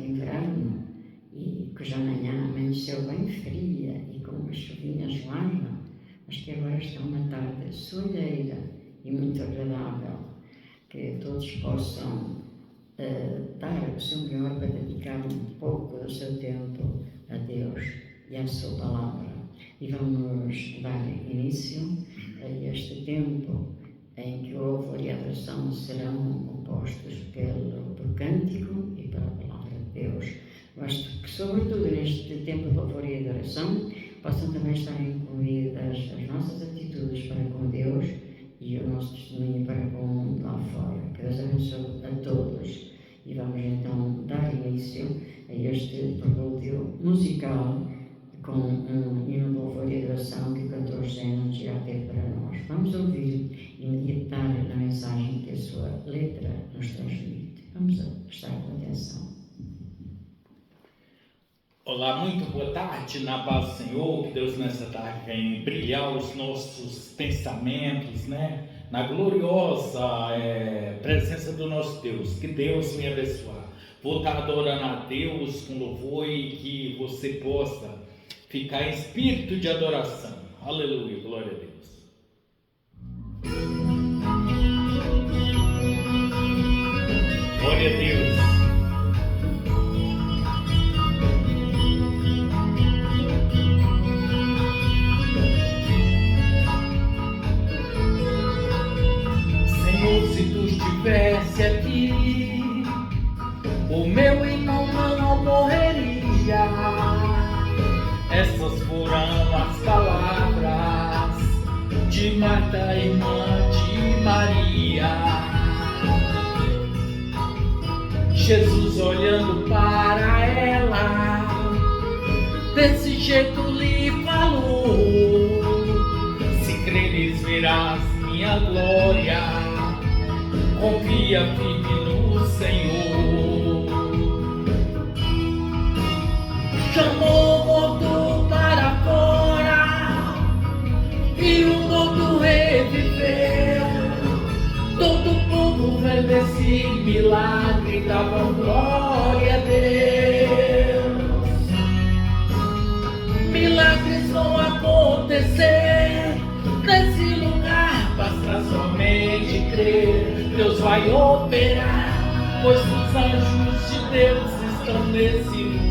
de inverno e cuja manhã amanheceu bem fria e com uma chuvinha gelada, mas que agora está uma tarde soalheira e muito agradável, que todos possam dar o seu melhor para dedicar um pouco do seu tempo a Deus e à sua palavra. E vamos dar início a este tempo em que o louvor e a adoração serão compostos por cântico e pela palavra de Deus. Mas que, sobretudo, neste tempo de louvor e adoração, possam também estar incluídas as nossas atitudes para com Deus e o nosso testemunho para com o mundo lá fora. Que Deus abençoe a todos. E vamos então dar início a este prelúdio musical com um hino de louvor e adoração que o cantor José nos irá ter para nós. Vamos ouvir e meditar na mensagem que a sua letra nos transmite. Vamos prestar atenção. Olá, muito boa tarde, na paz do Senhor. Que Deus nessa tarde venha brilhar os nossos pensamentos, né? Na gloriosa presença do nosso Deus. Que Deus me abençoe. Vou estar adorando a Deus com louvor e que você possa ficar em espírito de adoração. Aleluia, glória a Deus. Glória a Deus. Senhor, se tu estivesse aqui, o meu irmão não morreria. Essas foram as palavras de Marta, irmã de Maria. Jesus olhando para ela, desse jeito lhe falou: se creres verás minha glória, confia firme no Senhor. Chamou o morto para fora e o morto reviveu. Todo o povo vendo esse milagre dava glória a Deus. Milagres vão acontecer nesse lugar, basta somente crer. Deus vai operar, pois os anjos de Deus estão nesse lugar.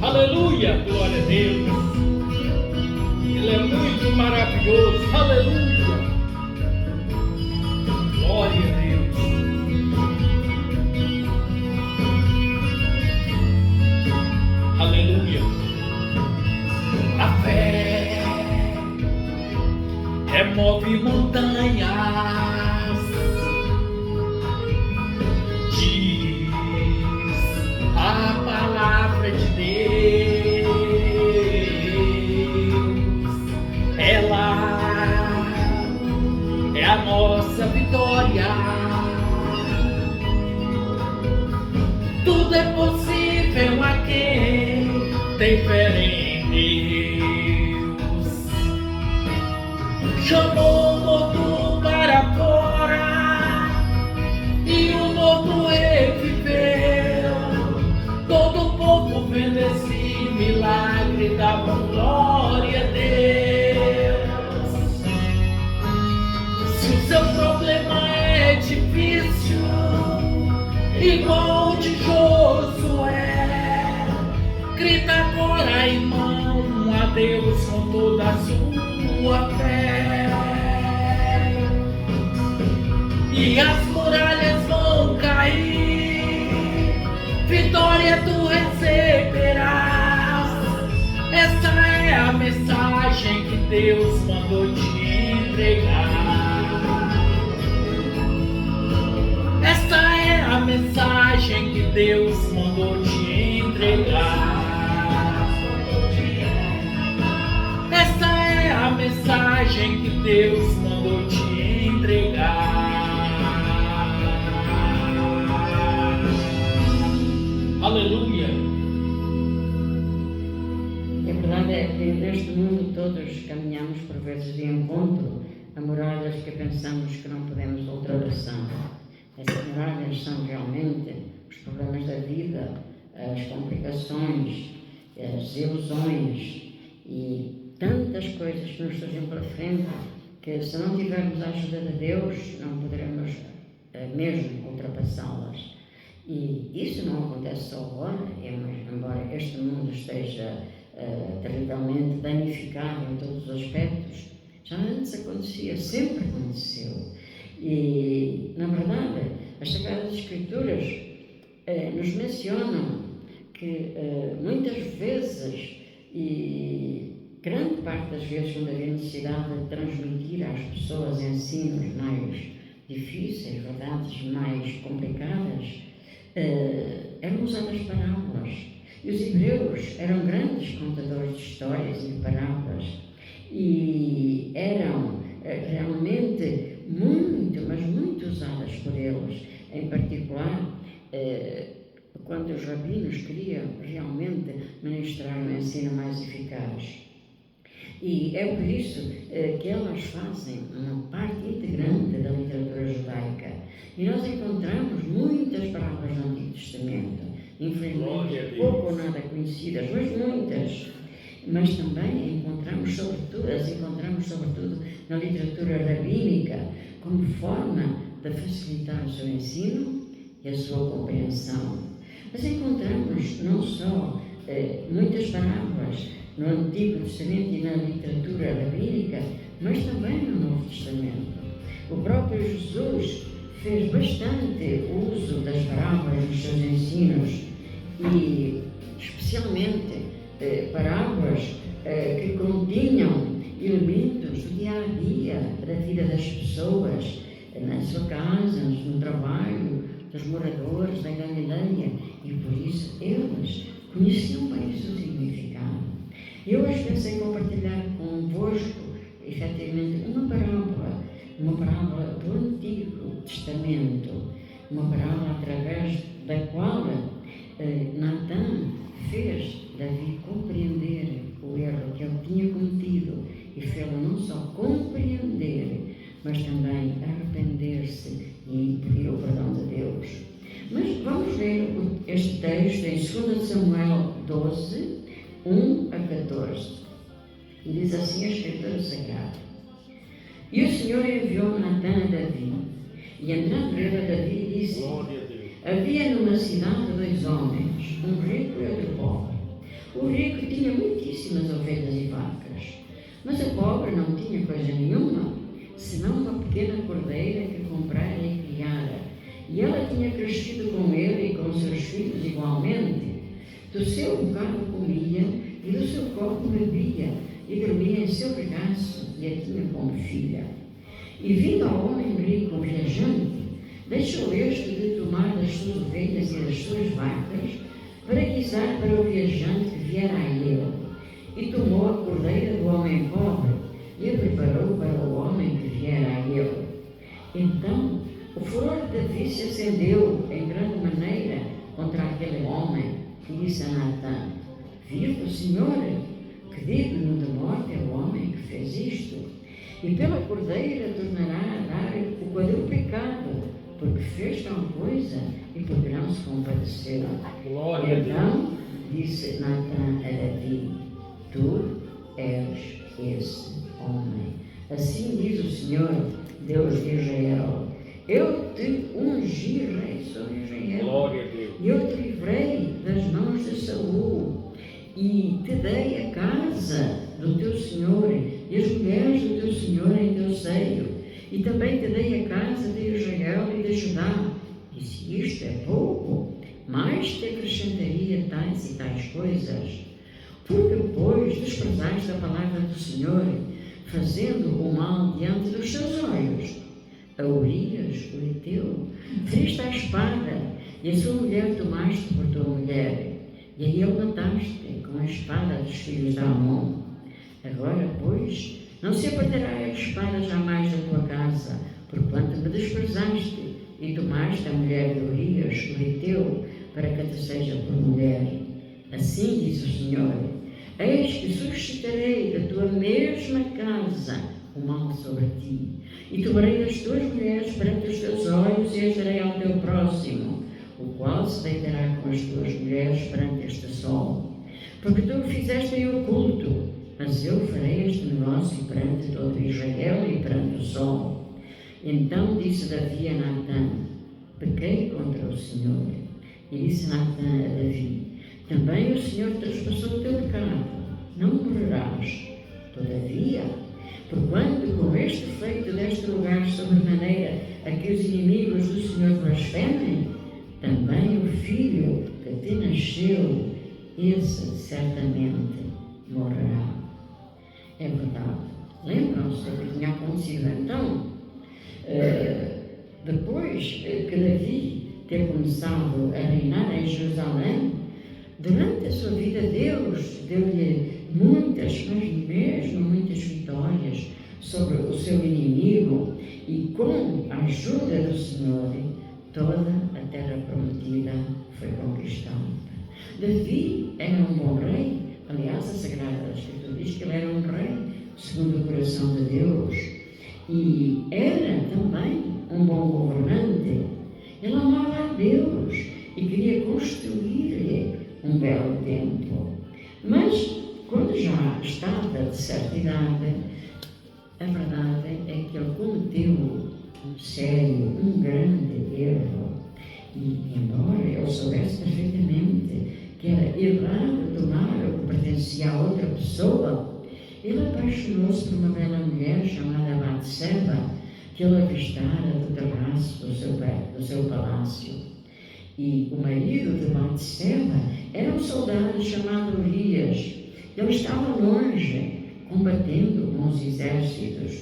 Aleluia, glória a Deus. Ele é muito maravilhoso. Aleluia, glória a Deus. Aleluia. A fé remove montanhas, diz a palavra de Deus. Ela é a nossa vitória. Tudo é possível a quem tem fé em Deus. Chamou o morto para fora e o morto reviveu. Todo o povo vendo esse milagre dava glória a Deus. Se o seu problema é difícil, igual o de Josué, grita agora, irmão, a Deus com toda a sua fé. E as muralhas vão cair, vitória tu receberás. Essa é a mensagem que Deus mandou te entregar. Essa é a mensagem que Deus mandou te entregar. Essa é a mensagem que Deus mandou te entregar. Aleluia. A verdade é que neste mundo todos caminhamos por vezes de encontro a muralhas que pensamos que não podemos ultrapassar. Essas muralhas são realmente os problemas da vida, as complicações, as ilusões e tantas coisas que nos surgem pela frente, que se não tivermos a ajuda de Deus, não poderemos mesmo ultrapassá-las. E isso não acontece só agora, embora este mundo esteja terrivelmente danificado em todos os aspectos, já antes acontecia, sempre aconteceu. E, na verdade, as Sagradas Escrituras nos mencionam que muitas vezes, e grande parte das vezes, quando havia necessidade de transmitir às pessoas ensinos mais difíceis, verdades mais complicadas, eram usadas parábolas. E os hebreus eram grandes contadores de histórias e de parábolas e eram realmente muito, mas muito usadas por eles. Em particular, quando os rabinos queriam realmente ministrar um ensino mais eficaz. E é por isso que elas fazem uma parte integrante da literatura judaica. E nós encontramos muitas parábolas no Antigo Testamento, infelizmente pouco ou nada conhecidas, mas muitas. Mas também encontramos sobretudo na literatura rabínica, como forma de facilitar o seu ensino e a sua compreensão. Mas encontramos não só muitas parábolas no Antigo Testamento e na literatura rabínica, mas também no Novo Testamento. O próprio Jesus fez bastante uso das parábolas nos seus ensinos e, especialmente, parábolas que continham elementos do dia a dia da vida das pessoas, na sua casa, no trabalho, dos moradores da Galileia, e por isso eles conheciam bem o seu significado. Eu hoje pensei em compartilhar convosco, efetivamente, uma parábola do Antigo Testamento, uma parábola através da qual Natã fez Davi compreender o erro que ele tinha cometido e fê-lo não só compreender, mas também arrepender-se e pedir o perdão de Deus. Mas vamos ler este texto em 2 Samuel 12, 1 a 14. E diz assim a Escritura Sagrada: E o Senhor enviou Natã a Davi, e entrando ele a Davi disse: Havia numa cidade 2 homens, um rico e outro pobre. O rico tinha muitíssimas ovelhas e vacas, mas o pobre não tinha coisa nenhuma, senão uma pequena cordeira que comprara e criara, e ela tinha crescido com ele e com seus filhos igualmente. Do seu bocado comia e do seu copo bebia, e dormia em seu regaço, e a tinha como filha. E vindo ao homem rico viajante, deixou este de tomar das suas ovelhas e das suas vacas, para guisar para o viajante que viera a ele. E tomou a cordeira do homem pobre, e a preparou para o homem que viera a ele. Então o furor de Davi se acendeu em grande maneira contra aquele homem, e disse a Natã: Vive o Senhor, que digno de morte é o homem que fez isto, e pela cordeira tornará a dar o quadruplicado, porque fez tal coisa e porque não se compadeceram. Então disse Natã a Davi: Tu és esse homem. Assim diz o Senhor, Deus de Israel: Eu te ungi rei sobre Israel. Glória a Deus. E eu te livrei das mãos de Saul, e te dei a casa do teu Senhor, e as mulheres do teu Senhor em teu seio, e também te dei a casa de Israel e de Judá. E se isto é pouco, mais te acrescentaria tais e tais coisas. Porque, pois, desprezaste a palavra do Senhor, fazendo o mal diante dos seus olhos. A Urias, o Heteu, feriste a espada, e a sua mulher tomaste por tua mulher, e a ele mataste com a espada dos filhos de Amon. Agora, pois, não se apartará a espada jamais da tua casa, porquanto me desprezaste, e tomaste a mulher de Urias, o Heteu, para que te seja por mulher. Assim diz o Senhor: Eis que suscitarei da tua mesma casa o mal sobre ti. E tomarei as tuas mulheres perante os teus olhos e as darei ao teu próximo, o qual se deitará com as tuas mulheres perante este sol. Porque tu o fizeste em oculto, mas eu farei este negócio perante todo Israel e perante o sol. Então disse Davi a Natã: pequei contra o Senhor. E disse Natã a Davi: também o Senhor transpassou o teu pecado, não morrerás. Todavia, porquanto com este feito deste lugar sobremaneira a que os inimigos do Senhor blasfemem, também o filho que te nasceu, esse certamente morrerá. É verdade. Lembram-se do que tinha acontecido então? Depois que Davi ter começado a reinar em Jerusalém, durante a sua vida Deus deu-lhe muitas, mas mesmo muitas vitórias sobre o seu inimigo, e com a ajuda do Senhor toda a terra prometida foi conquistada. Davi era um bom rei. Aliás, a Sagrada Escritura diz que ele era um rei segundo o coração de Deus, e era também um bom governante. Ele amava a Deus e queria construir-lhe um belo templo. Mas, quando já estava de certa idade, a verdade é que ele cometeu um sério, um grande erro. E, embora ele soubesse perfeitamente que era errado tomar o que pertencia a outra pessoa, ele apaixonou-se por uma bela mulher chamada Batseba, que ele avistara do terraço do seu palácio. E o marido de Batseba era um soldado chamado Urias. Ele estava longe, combatendo com os exércitos,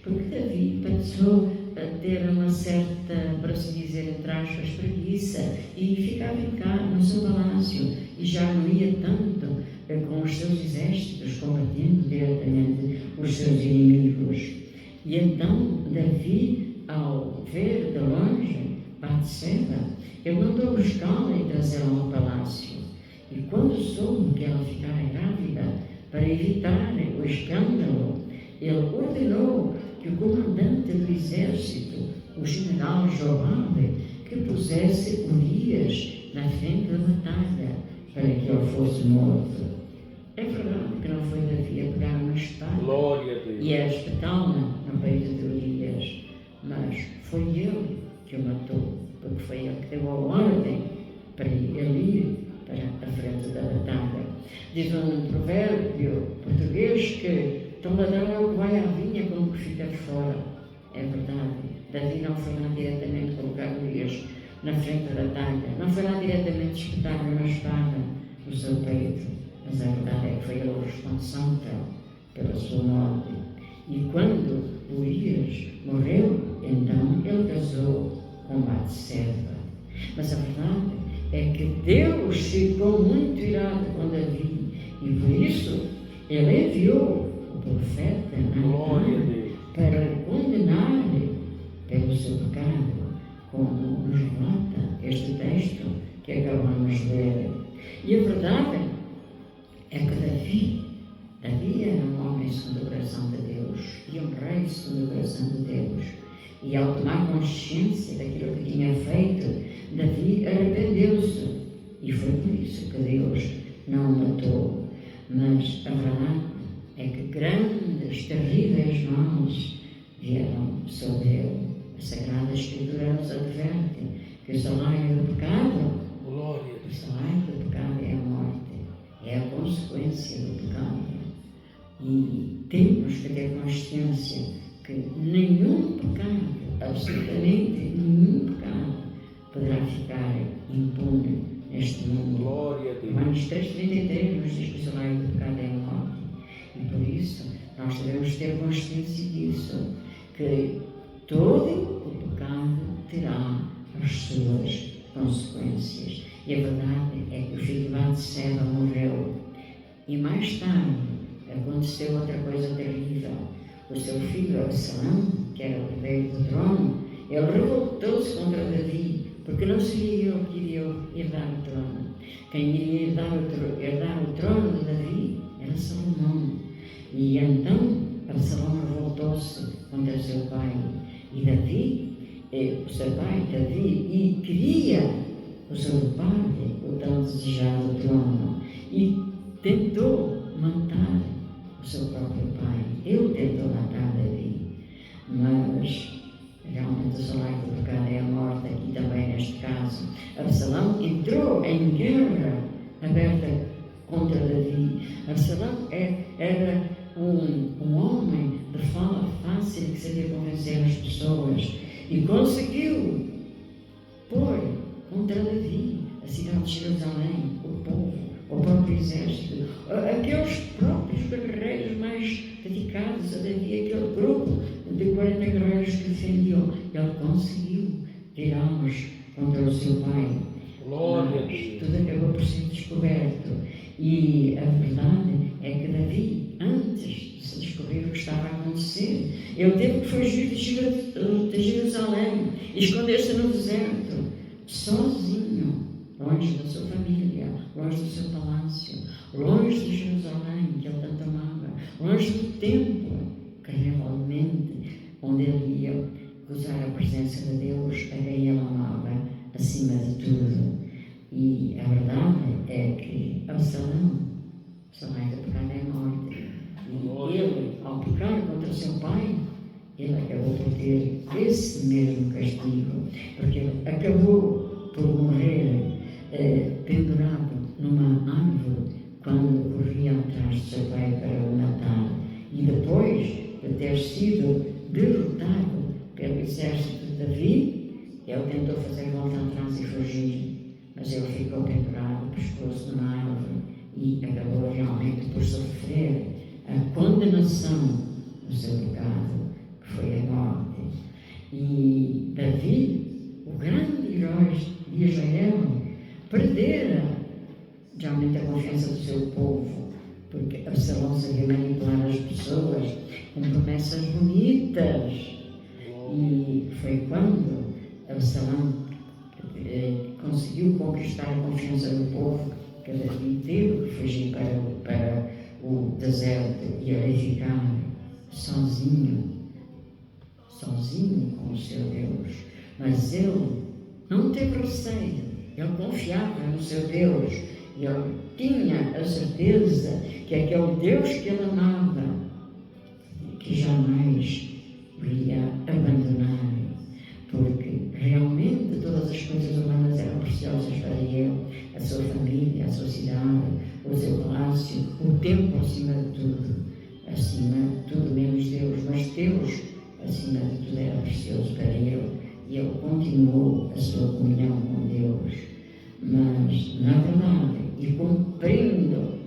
porque Davi passou a ter uma certa, para se dizer, entre aspas, preguiça, e ficava cá no seu palácio e já não ia tanto com os seus exércitos, combatendo diretamente os seus inimigos. E então Davi, ao ver de longe Batseba, ele mandou buscá-la e trazê-la ao palácio. E quando soube que ela ficara grávida, para evitar o escândalo, ele ordenou que o comandante do exército, o general Joabe, que pusesse Urias na frente da batalha, para que ele fosse morto. É verdade que não foi Davi a pegar uma espada e a espetá-la no peito de Urias, mas foi ele que o matou, porque foi ele que deu a ordem para ele ir para a frente da batalha. Diz um provérbio português que tão ladrão é o que vai à vinha como que fica de fora. É verdade. Davi não foi lá diretamente colocar Urias na frente da batalha, não foi lá diretamente espetar-lhe uma espada no seu peito, mas a verdade é que foi ele o responsável pela sua morte. E quando Urias morreu, então ele casou com Batseba. Mas a verdade é que Deus ficou muito irado com Davi, e por isso ele enviou o profeta Natã para condenar pelo seu pecado, como nos relata este texto que acabamos de ler. E a verdade é que Davi era um homem segundo o coração de Deus e um rei segundo o coração de Deus. E ao tomar consciência daquilo que tinha feito, Davi arrependeu-se, e foi por isso que Deus não o matou. Mas a verdade é que grandes, terríveis males vieram sobre ele. A Sagrada Escritura nos adverte que o salário do pecado, o salário do pecado é a morte, é a consequência do pecado. E temos que ter consciência que nenhum pecado, absolutamente nenhum pecado, poderá ficar impune neste mundo. Romanos 3,33 nos diz que o salário do pecado é a morte. E por isso nós devemos ter consciência disso, que todo o pecado terá as suas consequências. E a verdade é que o filho de Batseba morreu. E mais tarde aconteceu outra coisa terrível. O seu filho Absalão, que era o herdeiro do trono, ele revoltou-se contra Davi, porque não seria ele que iria herdar o trono. Quem iria herdar o trono de Davi era Salomão. E então Absalão revoltou-se contra o seu pai. E Davi, o seu pai, Davi, e queria usurpar o tão desejado trono. E tentou matar o seu próprio pai. Ele tentou matar Davi. Mas realmente o salário do pecado é a morte, aqui também neste caso. Absalão entrou em guerra aberta contra Davi. Absalão era um homem de fala fácil que sabia convencer as pessoas e conseguiu pôr contra Davi a cidade de Jerusalém, o povo, o próprio exército, aqueles próprios guerreiros mais dedicados a Davi, aquele grupo de 40 guerreiros que defendiam. Ele conseguiu tirá-los contra o seu pai. Glória a Deus. Tudo acabou por ser descoberto. E a verdade é que Davi, antes de se descobrir o que estava a acontecer, ele teve que fugir de Jerusalém e esconder-se no deserto, sozinho, longe da sua família, longe do seu palácio, longe de Jerusalém, que ele tanto amava, longe do templo, que realmente, onde ele ia gozar a presença de Deus, a quem ele amava acima de tudo. E a verdade é que Absalão, o salário do pecado é a morte. E ele, ao pecar contra o seu pai, ele acabou por ter esse mesmo castigo, porque ele acabou por morrer pendurado numa árvore quando corria atrás do seu pai para o matar. E depois de ter sido derrotado pelo exército de Davi, ele tentou fazer volta atrás e fugir, mas ele ficou pendurado, pescoço numa árvore, e acabou realmente por sofrer a condenação do seu pecado, que foi a morte. E Davi, o grande herói de Israel, perdera realmente a confiança do seu povo, porque Absalão sabia manipular as pessoas com promessas bonitas. E foi quando Absalão conseguiu conquistar a confiança do povo que Davi teve que fugir para o deserto e ali ficar sozinho com o seu Deus. Mas ele não teve receio, ele confiava no seu Deus, e ele tinha a certeza que aquele Deus que ele amava, que jamais o ia abandonar, porque realmente todas as coisas humanas eram preciosas para ele, a sua família, a sua cidade, o seu palácio, o templo acima de tudo menos Deus, mas Deus acima de tudo era precioso para ele, e ele continuou a sua comunhão com Deus. Mas, na verdade, e cumprindo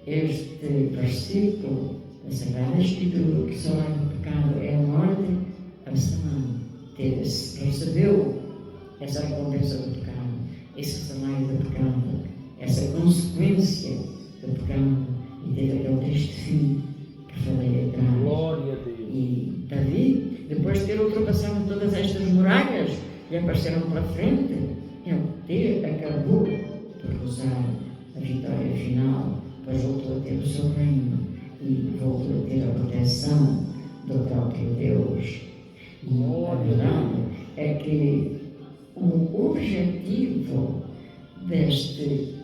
este versículo da Sagrada Escritura, que o salário do pecado é a morte, Absalão recebeu essa recompensa do pecado, esse salário do pecado, essa consequência do pecado, e teve aquele triste fim que falei atrás. Glória a Deus. E Davi, depois de ter ultrapassado todas estas muralhas que apareceram pela frente, ele acabou por usar a vitória final, pois voltou a ter o seu reino e voltou a ter a proteção do próprio Deus. E a verdade é que o objetivo deste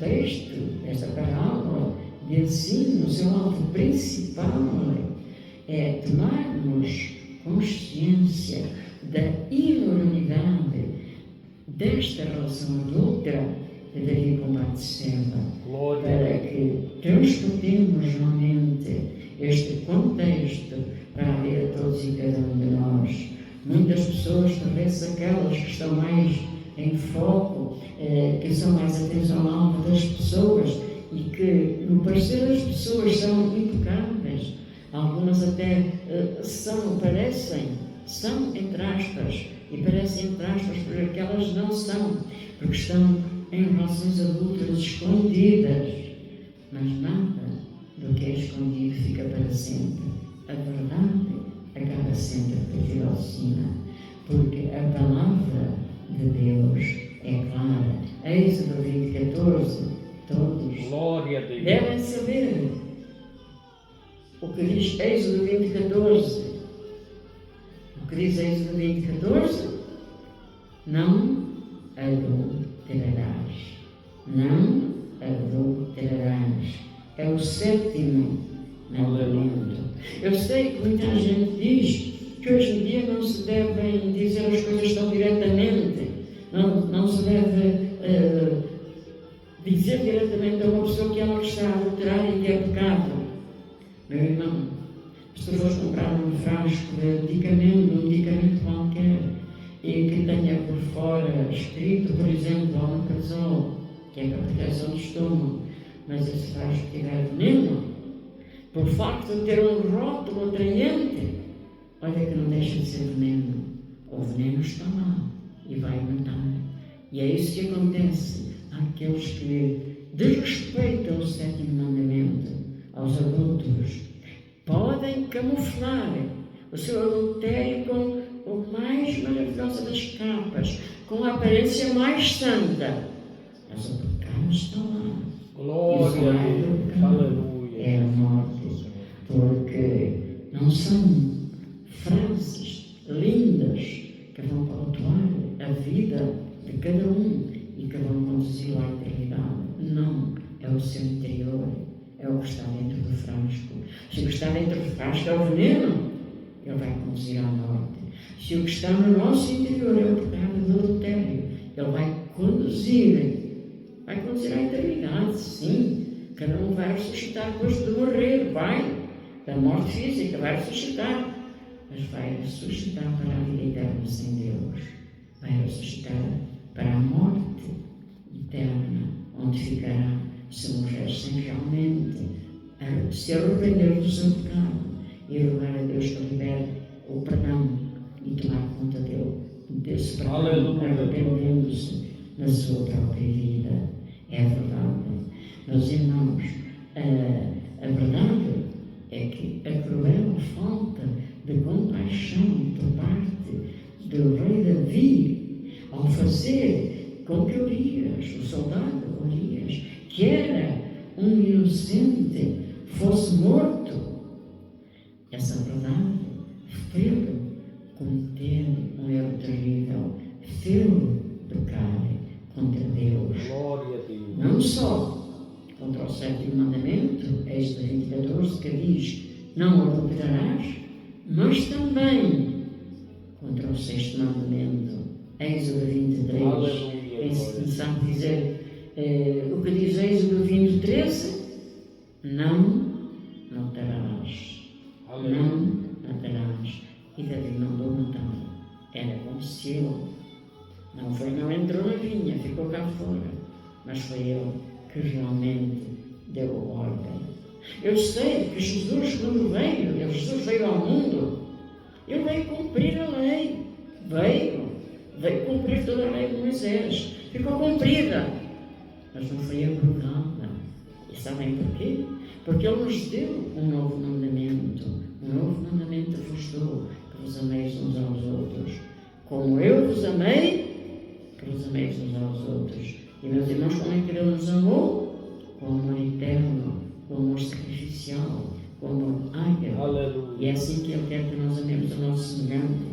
texto, desta parábola de ensino, o seu alvo principal é tomarmos consciência da imoralidade desta relação adulta de Davi com Batseba, para que transportemos realmente este contexto para a vida de todos e cada um de nós. Muitas pessoas, talvez aquelas que estão mais em foco, que são mais atenção ao alvo das pessoas e que, no parecer das pessoas, são impecáveis, algumas até são, entre aspas, e parecem, entre aspas, porque elas não são, porque estão em relações adultas escondidas. Mas nada do que é escondido fica para sempre. A verdade acaba sempre por vir ao cima, porque a palavra de Deus é clara. Êxodo 20:14, todos Glória a Deus. devem saber o que diz Êxodo 20:14. O que diz Êxodo 20:14? Não adulterarás. Não adulterarás. É o 7º mandamento. Eu sei que muita gente diz que hoje em dia não se devem dizer as coisas tão diretamente. Não se deve dizer diretamente a uma pessoa que ela está a adulterar e que é pecado. Meu irmão, se tu fores comprar um frasco de medicamento, um medicamento qualquer, e que tenha por fora escrito, por exemplo, omeprazol, que é para proteção do estômago, mas esse frasco tiver veneno, por facto de ter um rótulo atraente, olha que não deixa de ser veneno. O veneno está lá e vai matar. E é isso que acontece àqueles que desrespeitam o 7º mandamento, aos adúlteros. Podem camuflar o seu adultério com o mais maravilhosa das capas, com a aparência mais santa, mas o pecado está lá. Glória a Deus. Aleluia. É a morte, porque não são frases lindas que vão pautar a vida de cada um e que vão conduzi-lo à eternidade. Não, é o seu interior, é o que está dentro do frasco. Se o que está dentro do frasco é o veneno, ele vai conduzir à morte. Se o que está no nosso interior é o pecado do adultério, ele vai conduzir à eternidade, sim. Cada um vai ressuscitar depois de morrer, vai. Da morte física vai ressuscitar, mas vai ressuscitar para a vida eterna sem Deus. Vai ressuscitar para a morte eterna, onde ficará se morrer sem realmente se arrepender do seu pecado e rogar a Deus que libere o perdão e tomar conta desse perdão, arrependendo-se na sua própria vida. É verdade. Meus irmãos, a verdade é que a cruel falta de compaixão por parte do rei Davi, ao fazer com que Urias, o soldado Urias, que era um inocente, fosse morto, essa verdade fez-lo cometer um erro terrível, fez-lo pecar contra Deus. Glória a Deus. Não só contra o 7º mandamento, Êxodo 20:14, que diz: não adulterarás, mas também contra o 6º mandamento, Êxodo 23. Quem sabe dizer o que diz Êxodo 20:13? Não matarás. Não matarás. E Davi mandou matar. Era conhecido. Não entrou na vinha, ficou cá fora. Mas foi ele que realmente deu a ordem. Eu sei que Jesus, quando Jesus veio ao mundo, ele veio cumprir a lei. Veio cumprir toda a lei de Moisés. Ficou cumprida, mas não foi abrogada. E sabem porquê? Porque ele nos deu um novo mandamento. Um novo mandamento vos dou, que vos ameis uns aos outros. Como eu vos amei, que vos ameis uns aos outros. E meus irmãos, como é que ele nos amou? Com amor eterno, com amor sacrificial, com amor ágape. Aleluia. E é assim que ele quer que nós amemos o nosso semelhante.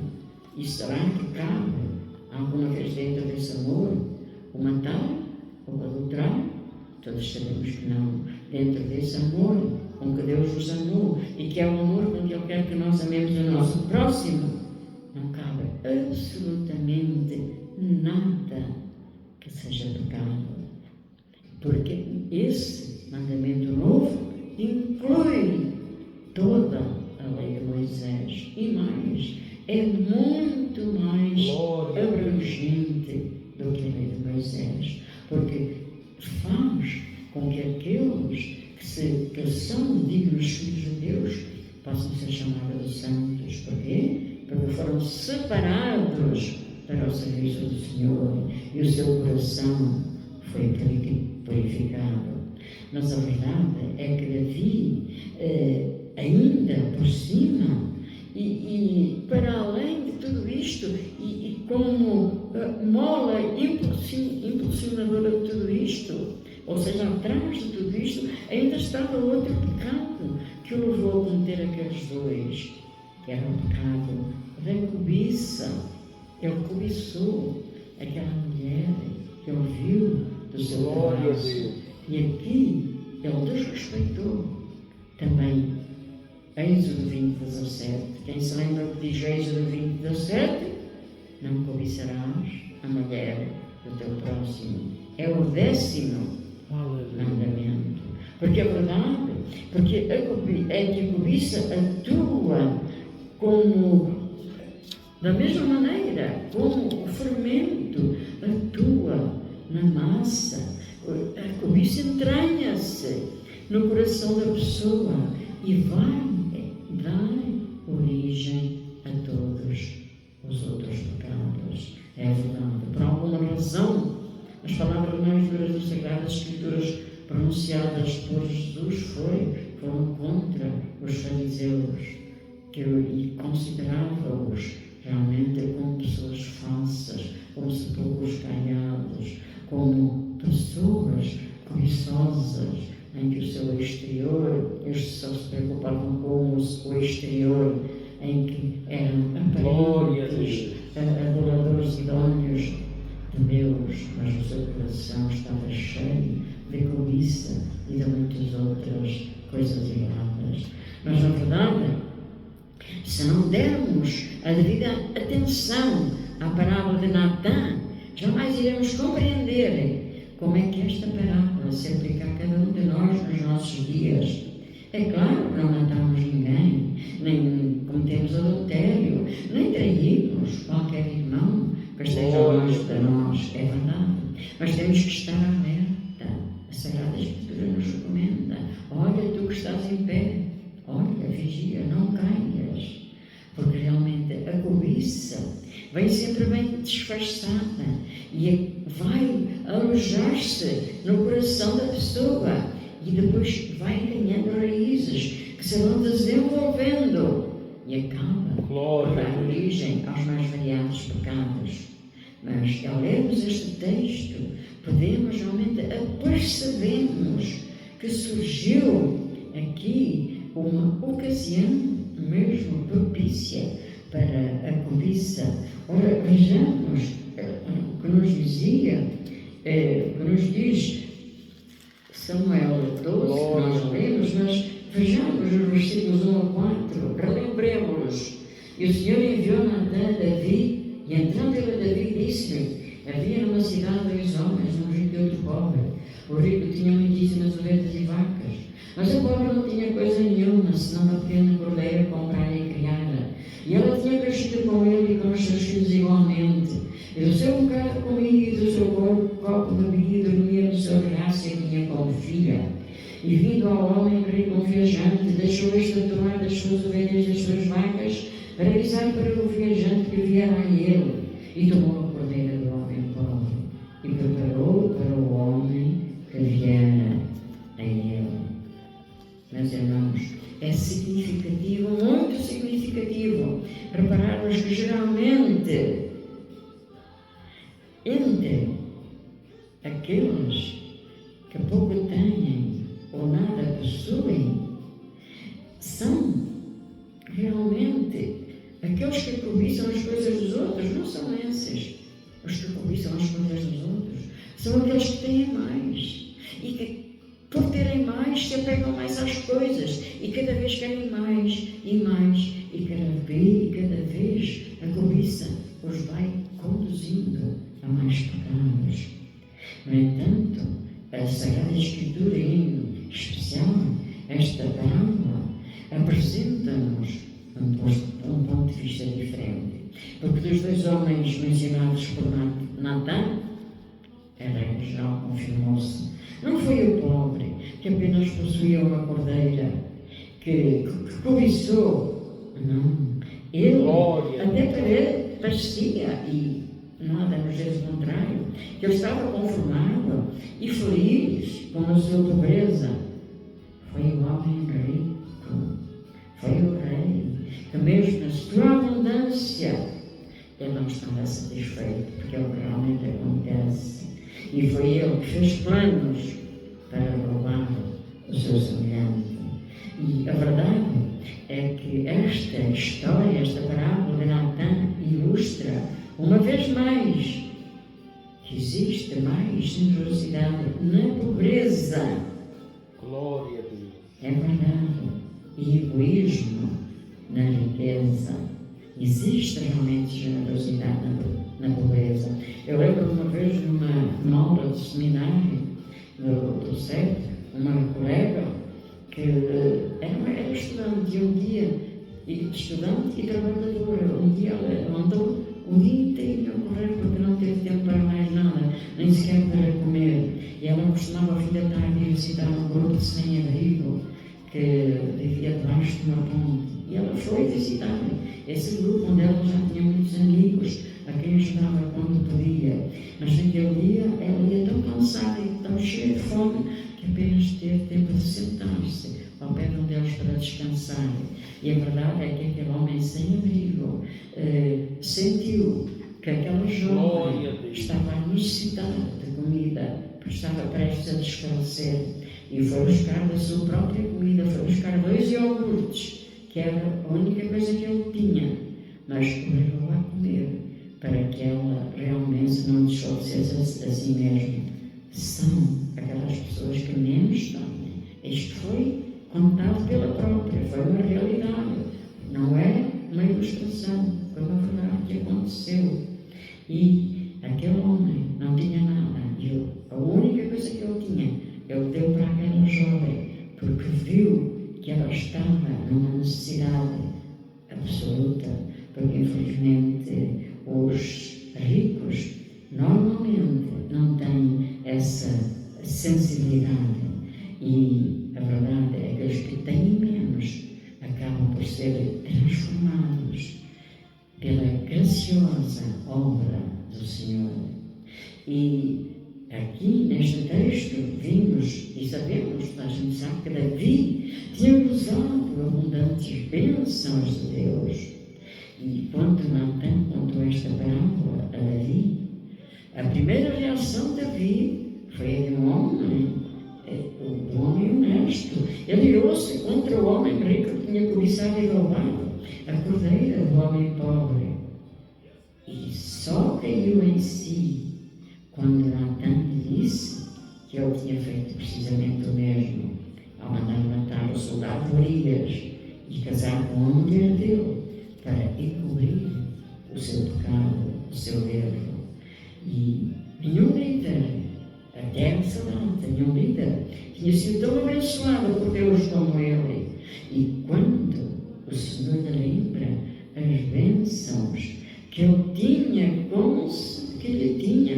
E será que cabe alguma vez dentro desse amor o matar ou adulterar? Todos sabemos que não. Dentro desse amor com que Deus nos amou e que é o amor com que ele quer que nós amemos o nosso próximo, não cabe absolutamente nada que seja pecado. Porque esse mandamento novo inclui toda a lei de Moisés e mais, é muito mais abrangente do que a lei de Moisés, porque faz com que aqueles que são dignos filhos de Deus possam ser chamados santos. Porquê? Porque foram separados para o serviço do Senhor e o seu coração foi purificado. Mas a verdade é que Davi, ainda por cima, e para além de tudo isto, e como mola impulsionadora de tudo isto, Ou seja, atrás de tudo isto ainda estava outro pecado que o levou a cometer aqueles dois, que era o pecado da cobiça. Ele cobiçou aquela mulher que ele viu do seu braço. E aqui ele desrespeitou também Êxodo 20:17. Quem se lembra que diz Êxodo 20:17? Não cobiçarás a mulher do teu próximo. É o 10º mandamento. Porque é verdade, porque é que a cobiça atua como, da mesma maneira, como o fermento atua na massa. A cobiça entranha-se no coração da pessoa e vai dar origem a todos os outros pecados. É verdade. Por alguma razão, as palavras mais duras das Sagradas Escrituras pronunciadas por Jesus foram contra os fariseus, e considerava-os realmente como pessoas falsas, como sepulcros caiados, como pessoas cobiçosas, em que o seu exterior, eles só se preocupavam com o exterior, em que eram aparentes, adoradores idóneos de Deus, mas o seu coração estava cheio de cobiça e de muitas outras coisas erradas. Mas, na verdade, se não dermos a devida atenção à parábola de Natã, jamais iremos compreender como é que esta parábola se aplica a cada um de nós nos nossos dias. É claro que não matamos ninguém, nem cometemos adultério, nem traímos qualquer irmão que esteja longe de nós, é verdade. Mas temos que estar alerta. A Sagrada Escritura nos recomenda: olha, tu que estás em pé, olha, vigia, não caias. Porque realmente a cobiça vem sempre bem disfarçada e vai alojar-se no coração da pessoa e depois vai ganhando raízes que se vão desenvolvendo e acaba por dar origem aos mais variados pecados. Mas ao lermos este texto, podemos realmente apercebermos que surgiu aqui uma ocasião mesmo propícia para a cobiça. Ora, vejamos o que nos dizia, que nos diz Samuel 12, que nós lemos, mas vejamos os versículos 1 a 4, relembremos-los. E o Senhor enviou Natã a Davi, e entrando ele a Davi, disse-lhe: havia numa cidade 2 homens, um rico e outro pobre. O rico tinha muitíssimas ovelhas e vacas, mas o pobre não tinha coisa nenhuma, senão uma pequena cordeira comprada e criada. E ela tinha crescido com ele e com os seus filhos igualmente. E do seu bocado comia, e do seu copo bebia, e dormia no seu regaço, e tinha como filha. E vindo ao homem rico, um viajante, deixou este tomar das suas ovelhas e das suas vacas, para avisar para o viajante que viera a ele. E tomou a cordeira do homem pobre, e preparou para o homem que viera a ele. Meus irmãos, é significativo, muito significativo, repararmos que geralmente entre aqueles que pouco têm ou nada possuem, são realmente aqueles que cobiçam as coisas dos outros. Não são esses os que cobiçam as coisas dos outros, são aqueles que têm mais e que, por terem mais, se apegam mais às coisas e cada vez querem mais e mais, e cada vez a cobiça os vai conduzindo a mais pecados. No entanto, a Sagrada Escritura, em especial esta parábola, apresenta-nos um ponto de vista diferente. Porque dos 2 homens mencionados por Natã, a regra geral confirmou-se. Não foi o pobre, que apenas possuía uma cordeira, que cobiçou. Não. Ele até parecia, e nada nos diz o contrário, que ele estava conformado e feliz com a sua pobreza. Foi o homem rico, foi o rei, que mesmo na sua abundância, ele não estava satisfeito, porque é o que realmente acontece. E foi ele que fez planos seu semelhante. E a verdade é que esta história, esta parábola de Natan ilustra, uma vez mais, que existe mais generosidade na pobreza. Glória a Deus. É verdade. E egoísmo na riqueza. Existe realmente generosidade na pobreza. Eu lembro uma vez numa aula de seminário do CEP, uma colega que era estudante e um dia, estudante e trabalhadora, um dia ela andou o dia inteiro a correr porque não teve tempo para mais nada, nem sequer para comer. E ela costumava ao fim da tarde ir visitar um grupo de sem-abrigo que vivia debaixo de uma ponte. E ela foi visitar esse grupo onde ela já tinha muitos amigos, a quem ajudava quando podia. Mas naquele dia ela ia tão cansada e tão cheia de fome que apenas teve tempo de sentar-se ao pé de um deles para descansar. E a verdade é que aquele homem sem abrigo sentiu que aquela jovem estava necessitada de comida, porque estava prestes a desfalecer, e foi buscar da sua própria comida, foi buscar 2 iogurtes, que era a única coisa que ele tinha, mas obrigou a comer, para que ela realmente não desfalecesse a si mesma. São aquelas pessoas que menos têm. Isto foi contado pela própria, foi uma realidade, não é uma ilustração, foi uma verdade que aconteceu. E aquele homem não tinha nada, e a única coisa que ele tinha, ele deu para aquela jovem, porque viu que ela estava numa necessidade absoluta, porque infelizmente os ricos normalmente não têm essa sensibilidade. E a verdade é que os que têm menos acabam por ser transformados pela graciosa obra do Senhor. E aqui neste texto vimos e sabemos, a gente sabe que Davi tinha gozado abundantes bênçãos de Deus. E quando Natan contou esta parábola a Davi, a primeira reação de Davi foi a de um homem honesto. Ele irou-se contra o homem rico que tinha cobiçado e roubado a cordeira do homem pobre. E só caiu em si quando Natan lhe disse que ele tinha feito precisamente o mesmo, ao mandar matar o soldado Urias e casar com a mulher dele, para encobrir o seu pecado, o seu erro. E nenhum líder, até Absalão, nenhum líder tinha sido tão abençoado por Deus como ele. E quando o Senhor lhe lembra as bênçãos que lhe tinha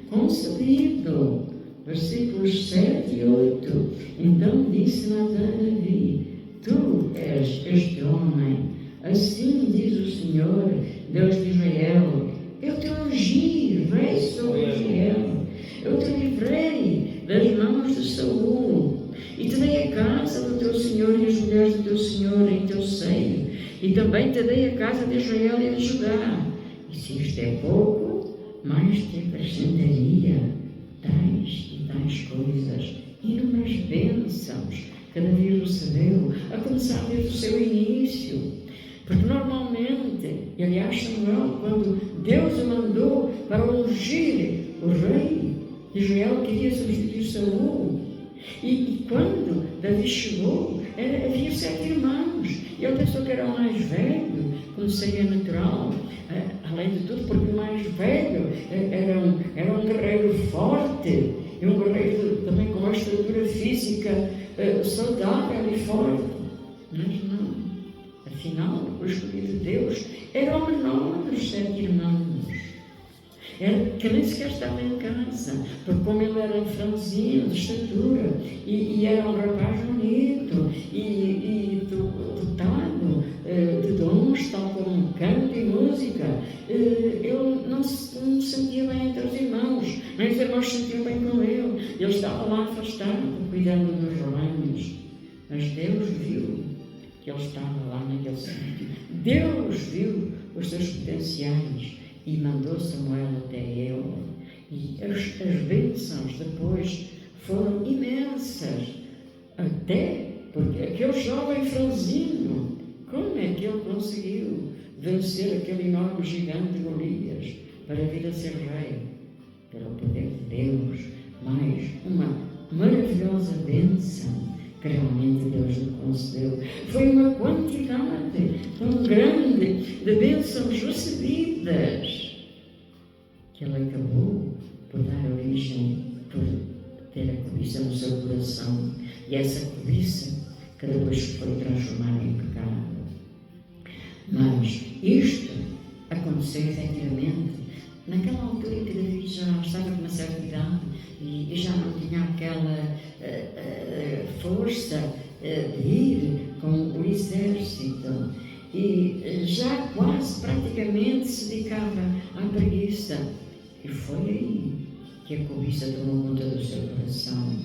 concedido, versículos 7 e 8, então disse Natan a Davi: tu és este homem, assim diz o Senhor, Deus de Israel, eu te ungi, rei sobre Israel, eu te livrei das mãos de Saul, e te dei a casa do teu Senhor e as mulheres do teu Senhor em teu seio, e também te dei a casa de Israel e de Judá. E se isto é pouco, mais te acrescentaria tais e tais coisas, inúmeras bênçãos que Davi recebeu, a começar desde o seu início. Porque normalmente, e aliás Samuel, quando Deus o mandou para ungir o rei, Israel queria substituir Saul. E quando Davi chegou, havia 7 irmãos. E ele pensou que era o mais velho, como seria natural, além de tudo, porque o mais velho era um guerreiro forte, e um guerreiro também com uma estrutura física saudável e forte. Mas não. Afinal, o escolhido de Deus era o menor dos 7 irmãos. Que nem sequer estava em casa, porque como ele era franzino, de estatura, e era um rapaz bonito, e dotado de dons, tal como canto e música, ele não se sentia bem entre os irmãos, nem os irmãos se sentiam bem com ele. Ele estava lá afastado, cuidando dos rebanhos. Mas Deus viu que ele estava lá naquele sítio. Deus viu os seus potenciais e mandou Samuel até ele. E as bênçãos depois foram imensas. Até porque aquele jovem franzino, como é que ele conseguiu vencer aquele enorme gigante Golias para vir a ser rei? Pelo poder de Deus, mais uma maravilhosa bênção que realmente Deus lhe concedeu. Foi uma quantidade tão grande de bênçãos recebidas que ele acabou por dar origem, por ter a cobiça no seu coração, e essa cobiça que depois foi transformada em pecado. Mas isto aconteceu efetivamente naquela altura em que Davi já estava com uma certa idade e já não tinha aquela força de ir com o exército, e já quase praticamente se dedicava à preguiça. E foi aí que a cobiça tomou conta do seu coração,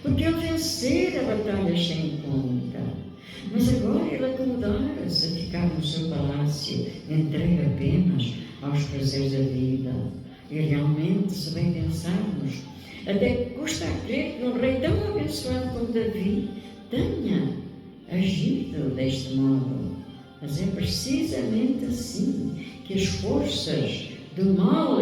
porque ele vencera a batalha sem conta. Mas agora ele acomodara-se a ficar no seu palácio, entregue apenas aos prazeres da vida. E realmente, se bem pensarmos, até custa a crer que um rei tão abençoado como Davi tenha agido deste modo. Mas é precisamente assim que as forças do mal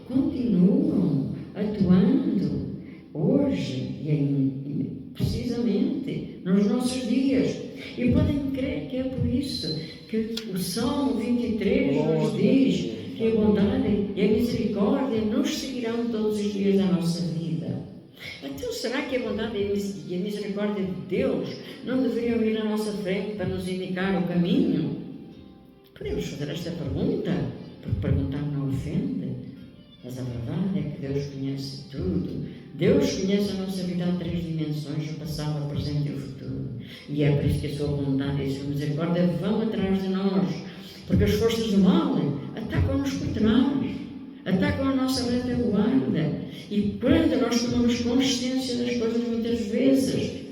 continuam atuando hoje e precisamente nos nossos dias. E podem crer que é por isso que o Salmo 23 nos diz que a bondade e a misericórdia nos seguirão todos os dias da nossa vida. Então, será que a bondade e a misericórdia de Deus não deveriam ir à nossa frente para nos indicar o caminho? Podemos fazer esta pergunta, porque perguntar não ofende. Mas a verdade é que Deus conhece tudo. Deus conhece a nossa vida em 3 dimensões, o passado, o presente e o futuro. E é por isso que a sua bondade e a sua misericórdia vão atrás de nós. Porque as forças do mal atacam-nos por trás, atacam a nossa retaguarda. E quando nós tomamos consciência das coisas, muitas vezes,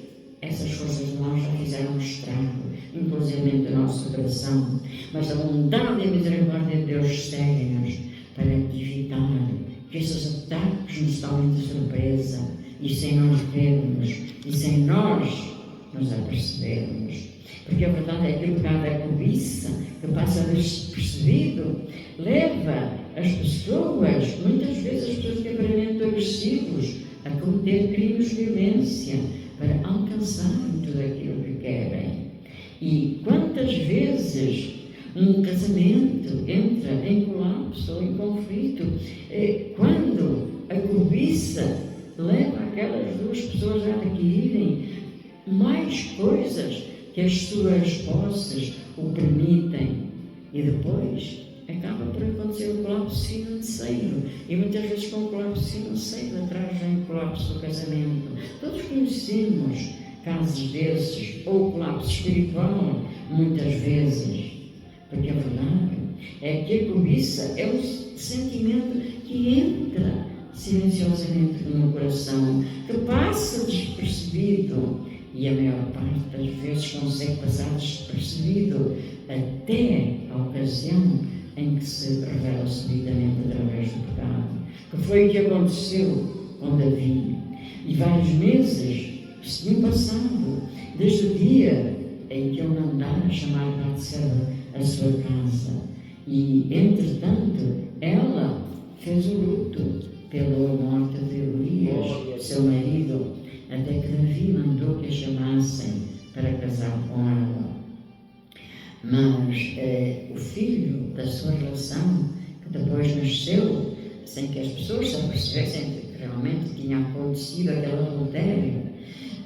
essas forças do mal já fizeram um estrago, inclusive no nosso coração. Mas a bondade e a misericórdia de Deus seguem-nos para evitar que esses ataques nos tomem de surpresa e sem nós vermos e sem nós nos apercebermos. Porque a verdade é que o pecado é cobiça, que passa despercebido, leva as pessoas, muitas vezes as pessoas que aparentam agressivos, a cometer crimes de violência para alcançarem tudo aquilo que querem. E quantas vezes um casamento entra em colapso ou em conflito quando a cobiça leva aquelas duas pessoas a adquirirem mais coisas que as suas posses o permitem, e depois acaba por acontecer o colapso financeiro, e muitas vezes com o colapso financeiro atrás vem o colapso do casamento. Todos conhecemos casos desses, ou o colapso espiritual, muitas vezes. Porque a verdade é que a cobiça é um sentimento que entra silenciosamente no coração, que passa despercebido, e a maior parte das vezes consegue passar despercebido até a ocasião em que se revela subitamente através do pecado. Que foi o que aconteceu com Davi. E vários meses se tinham passado desde o dia em que ele mandara chamar Batseba à sua casa. E, entretanto, ela fez o luto pela morte de Urias, seu marido, até que Davi mandou que a chamassem para casar com ela. Mas o filho da sua relação, que depois nasceu, sem que as pessoas se apercebessem que realmente tinha acontecido aquele adultério,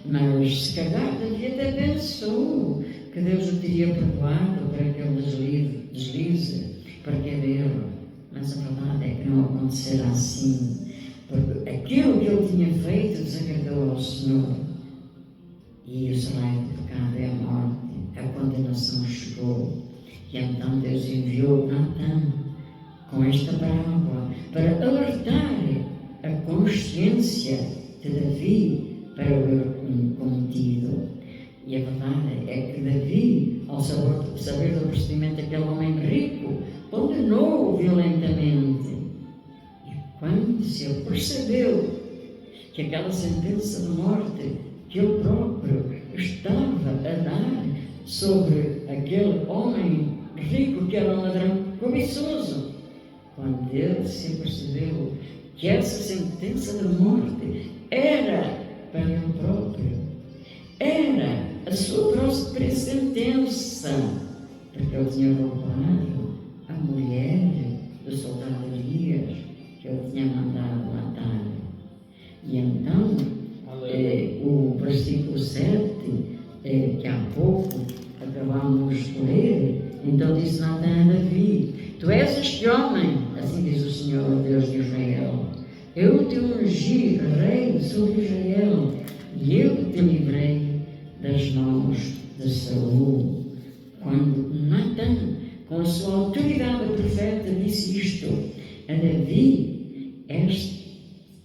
mas se calhar Davi até pensou que Deus o teria perdoado por aquele deslize, por aquele erro. Mas a verdade é que não acontecerá assim, porque aquilo que ele tinha feito desagradou ao Senhor, e o salário do pecado é a morte, a condenação chegou. E então Deus enviou Natã com esta parábola para alertar a consciência de Davi para o erro cometido. E a verdade é que Davi, ao saber do procedimento daquele homem rico, condenou-o violentamente. E quando se percebeu que aquela sentença de morte que ele próprio sobre aquele homem rico que era um ladrão cobiçoso. Quando ele se apercebeu que essa sentença de morte era para ele próprio, era a sua própria sentença, porque ele tinha roubado a mulher do soldado Elias, que ele tinha mandado matar. E então, o versículo 7, que há pouco acabamos de ler, então disse Natã a Davi: tu és este homem, assim diz o Senhor, Deus de Israel. Eu te ungi rei sobre Israel, e eu te livrei das mãos de Saul. Quando Natã, com a sua autoridade de profeta, disse isto a Davi,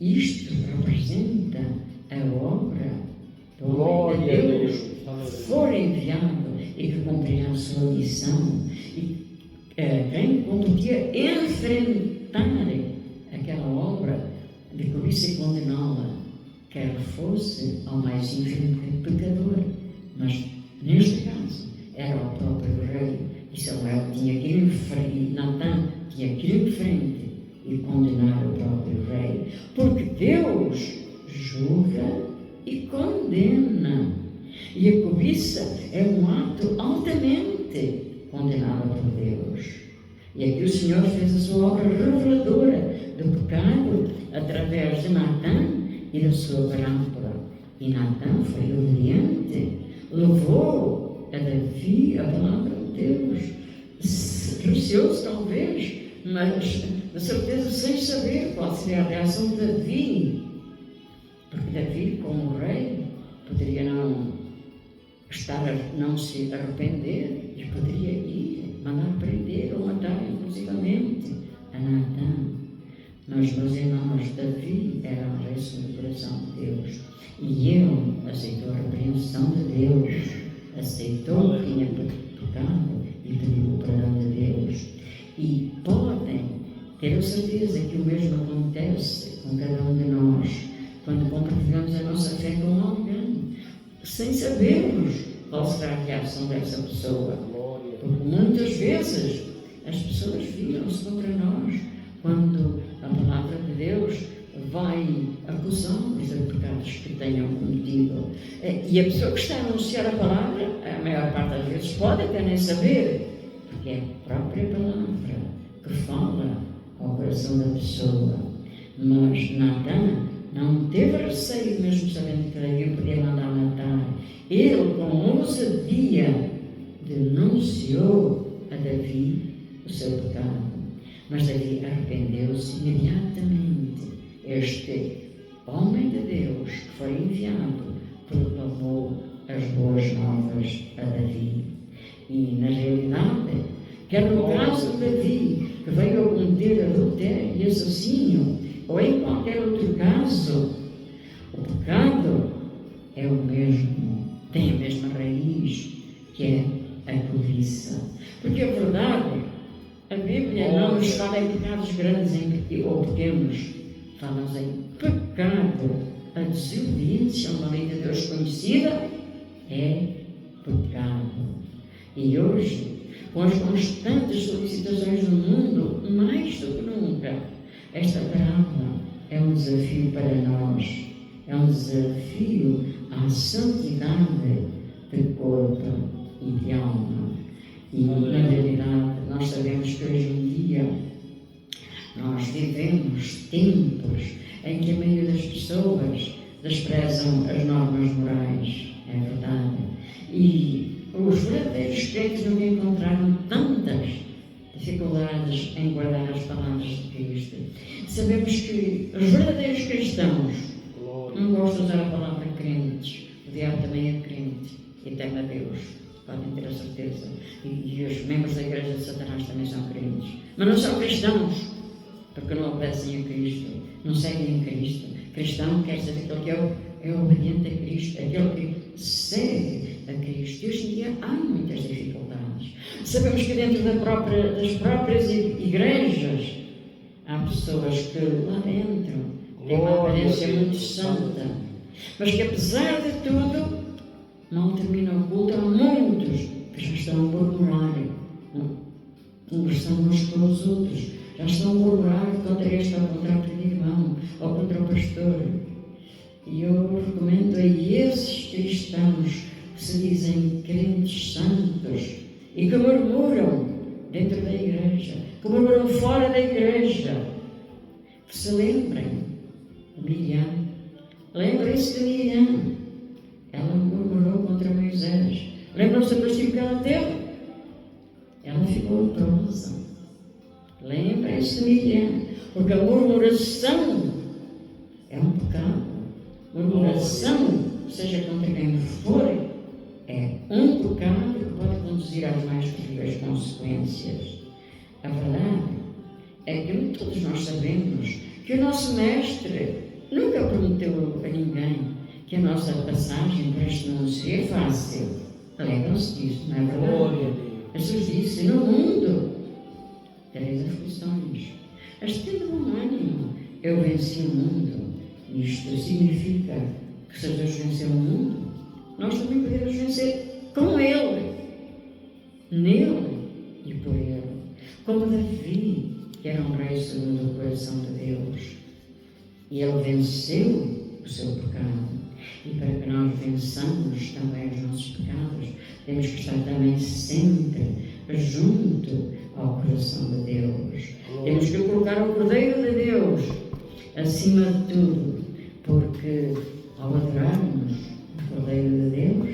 isto representa a obra do homem de Deus que for enviado e que cumprirá a sua missão, e quem podia enfrentar aquela obra de cobiça e condená-la, quer fosse ao mais ínfimo pecador. Mas neste caso era o próprio rei, e Samuel tinha que ir em frente, Natã tinha que ir em frente e condenar o próprio rei, porque Deus julga e condena, e a cobiça é um ato altamente condenado por Deus. E aqui o Senhor fez a sua obra reveladora do pecado através de Natã e da sua parábola. E Natã foi obediente, levou a Davi a palavra de Deus, receoso talvez, mas de certeza sem saber qual seria a reação de Davi, porque Davi, como rei, poderia não se arrepender e poderia ir, mandar prender ou matar inclusivamente a Natã. Mas, meus irmãos, Davi era um rei segundo o coração de Deus, e ele aceitou a repreensão de Deus, aceitou que tinha pecado e pediu o perdão de Deus. E podem ter a certeza que o mesmo acontece com cada um de nós, quando compartilhamos a nossa fé com alguém, sem sabermos qual será a reação dessa pessoa. Porque muitas vezes as pessoas viram-se contra nós quando a palavra de Deus vai acusá-los de pecados que tenham cometido. E a pessoa que está a anunciar a palavra, a maior parte das vezes pode até nem saber, porque é a própria palavra que fala ao coração da pessoa. Mas Natã não teve receio, mesmo sabendo que Davi podia mandar matar. Ele, com ousadia, denunciou a Davi o seu pecado. Mas Davi arrependeu-se imediatamente. Este homem de Deus que foi enviado proclamou as boas novas a Davi. E, na realidade, quer no caso de Davi, que veio a cometer adultério e assassínio, ou em qualquer outro caso, o pecado é o mesmo, tem a mesma raiz, que é a cobiça. Porque a verdade, a Bíblia não nos fala em pecados grandes ou pequenos, fala-nos em pecado. A desobediência a uma lei de Deus conhecida é pecado. E hoje, com as constantes solicitações do mundo, mais do que nunca, esta parábola é um desafio para nós, é um desafio à santidade de corpo e de alma. E, na realidade, nós sabemos que hoje em dia nós vivemos tempos em que a maioria das pessoas desprezam as normas morais, é verdade. E os verdadeiros crentes nunca encontraram tantas dificuldades em guardar as palavras de Cristo. Sabemos que os verdadeiros cristãos não gostam de usar a palavra crentes. O diabo também é crente e teme a Deus, podem ter a certeza. E os membros da igreja de Satanás também são crentes. Mas não são cristãos, porque não obedecem a Cristo, não seguem a Cristo. Cristão quer dizer aquele que é obediente a Cristo, aquele que segue a Cristo. E hoje em dia há muitas dificuldades. Sabemos que dentro das próprias igrejas há pessoas que lá dentro têm uma aparência muito santa, mas que apesar de tudo não terminam o culto. Há muitos os outros, já estão a murmurar contra este ou contra aquele irmão, ou contra o pastor. E eu recomendo a esses cristãos que se dizem crentes santos e que murmuram dentro da igreja, que murmuram fora da igreja, que se lembrem de Miriam. Lembrem-se de Miriam. Ela murmurou contra Moisés. Lembram-se do castigo que ela teve? Ela ficou leprosa. Lembrem-se de Miriam, porque a murmuração é um pecado. Murmuração, seja contra quem for, é um pecado que pode conduzir às mais terríveis consequências. A verdade é que todos nós sabemos que o nosso Mestre nunca prometeu a ninguém que a nossa passagem por este mundo seria fácil. Lembram-se disso, não é verdade? Jesus disse: no mundo tereis aflições. Mas tendo bom ânimo, eu venci o mundo. Isto significa que se Deus venceu o mundo, nós também podemos vencer com Ele, nele e por Ele. Como Davi, que era um rei segundo o coração de Deus, e ele venceu o seu pecado. E para que nós vençamos também os nossos pecados, temos que estar também sempre junto ao coração de Deus. Temos que colocar o Cordeiro de Deus acima de tudo, porque ao adorarmos o Cordeiro de Deus,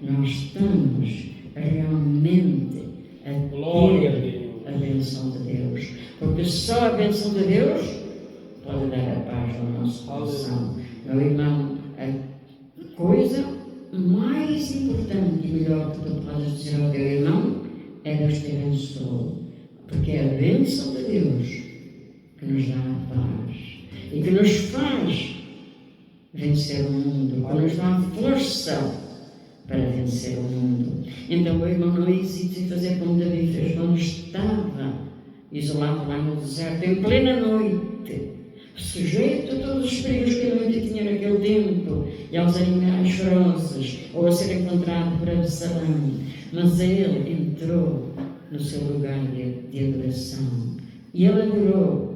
nós estamos realmente a ter a bênção de Deus, porque só a bênção de Deus pode dar a paz ao nosso coração. Meu irmão, a coisa mais importante e melhor que tu podes dizer ao teu irmão é Deus te abençoou, porque é a bênção de Deus que nos dá a paz e que nos faz vencer o mundo, que nos dá a força para vencer o mundo. Então, meu irmão, não hesite em fazer como Davi fez quando estava isolado lá no deserto, em plena noite, sujeito a todos os perigos que a noite tinha naquele tempo, e aos animais ferozes, ou a ser encontrado por Absalão. Mas ele entrou no seu lugar de adoração, e ele adorou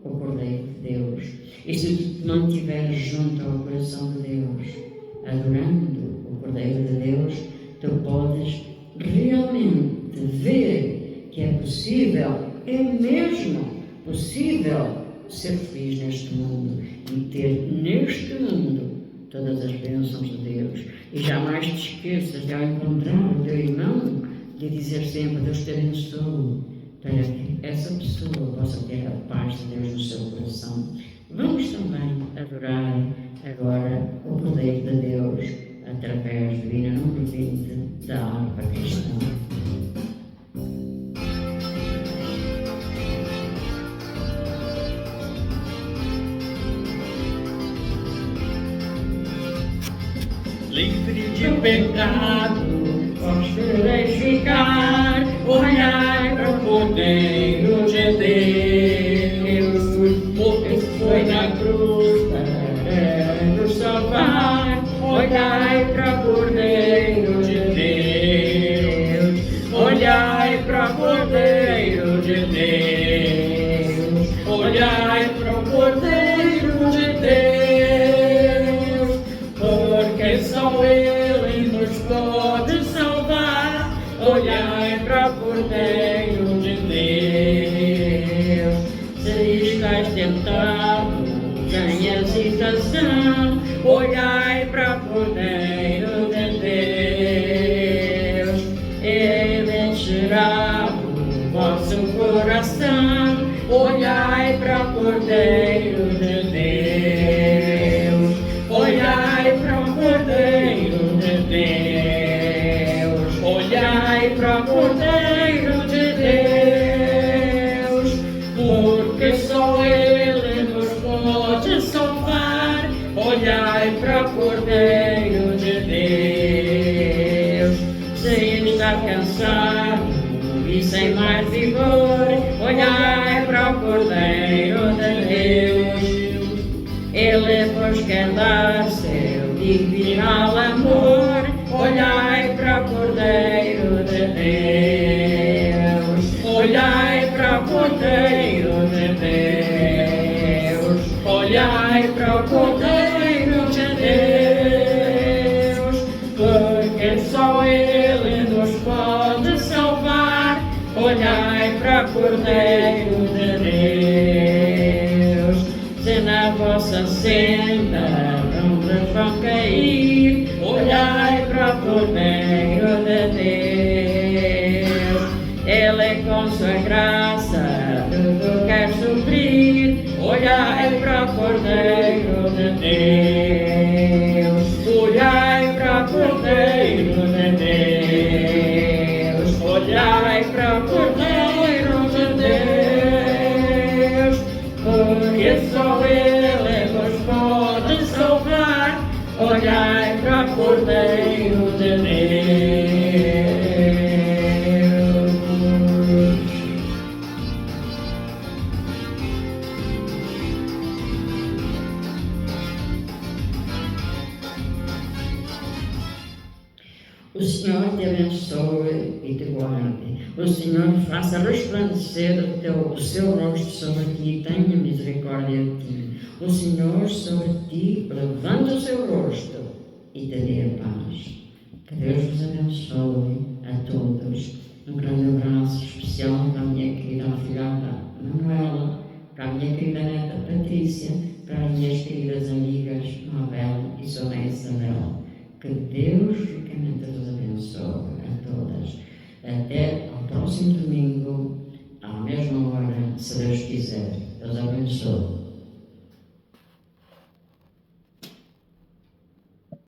o Cordeiro de Deus. E se tu te mantiveres junto ao coração de Deus, adorando o Cordeiro de Deus, tu podes realmente ver que é possível, é mesmo possível ser feliz neste mundo e ter neste mundo todas as bênçãos de Deus. E jamais te esqueças de, ao encontrar o teu irmão, de dizer sempre: Deus te abençoe, para que essa pessoa possa ter a paz de Deus no seu coração. Vamos também adorar agora o poder de Deus através do hino número 20 da harpa cristã. Livre de pecado, vamos purificar, olhar para o Cordeiro de Deus, porque foi na cruz para nos salvar. Olhai para o Cordeiro de Deus, olhai para o Cordeiro de Deus, olhai para o Cordeiro de Deus, porque só Ele nos pode salvar. Olhai para o Cordeiro de Deus. Se estás tentado, sem hesitação, olhai para o Cordeiro de Deus. Ele encherá o vosso coração. Olhai para o Cordeiro de Deus. Olhai para o Cordeiro de Deus. Olhai para o Cordeiro de Deus, porque só Ele nos pode salvar. Olhai para o Cordeiro de Deus. Se está cansado e sem mais vigor, olhai para o Cordeiro de Deus. Ele vos quer dar seu divinal amor. Olhai para o Cordeiro de Deus. Olhai para para o Cordeiro de Deus, olhai para o Cordeiro de Deus, porque só Ele nos pode salvar. Olhai para o Cordeiro de Deus, se na vossa senda onde vão cair, olhai para o Cordeiro de Deus. Ele com sua graça tudo quer suprir, olhai para o Cordeiro de Deus, olhai para o Cordeiro de Deus, olhai para o Cordeiro de Deus, porque só Ele vos pode salvar. Olhai para o Cordeiro de Deus. O Senhor te abençoe e te guarde. O Senhor faça resplandecer o seu rosto sobre ti e tenha misericórdia de ti. O Senhor sobre ti levante o seu rosto e te dê a paz. Que Deus vos abençoe a todos. Um grande abraço especial para a minha querida afilhada Manuela, para a minha querida neta Patrícia, para as minhas queridas amigas Mabel e Sonia Isabel. Que Deus ricamente vos abençoe a todas. Até ao próximo domingo, à mesma hora, se Deus quiser. Deus abençoe.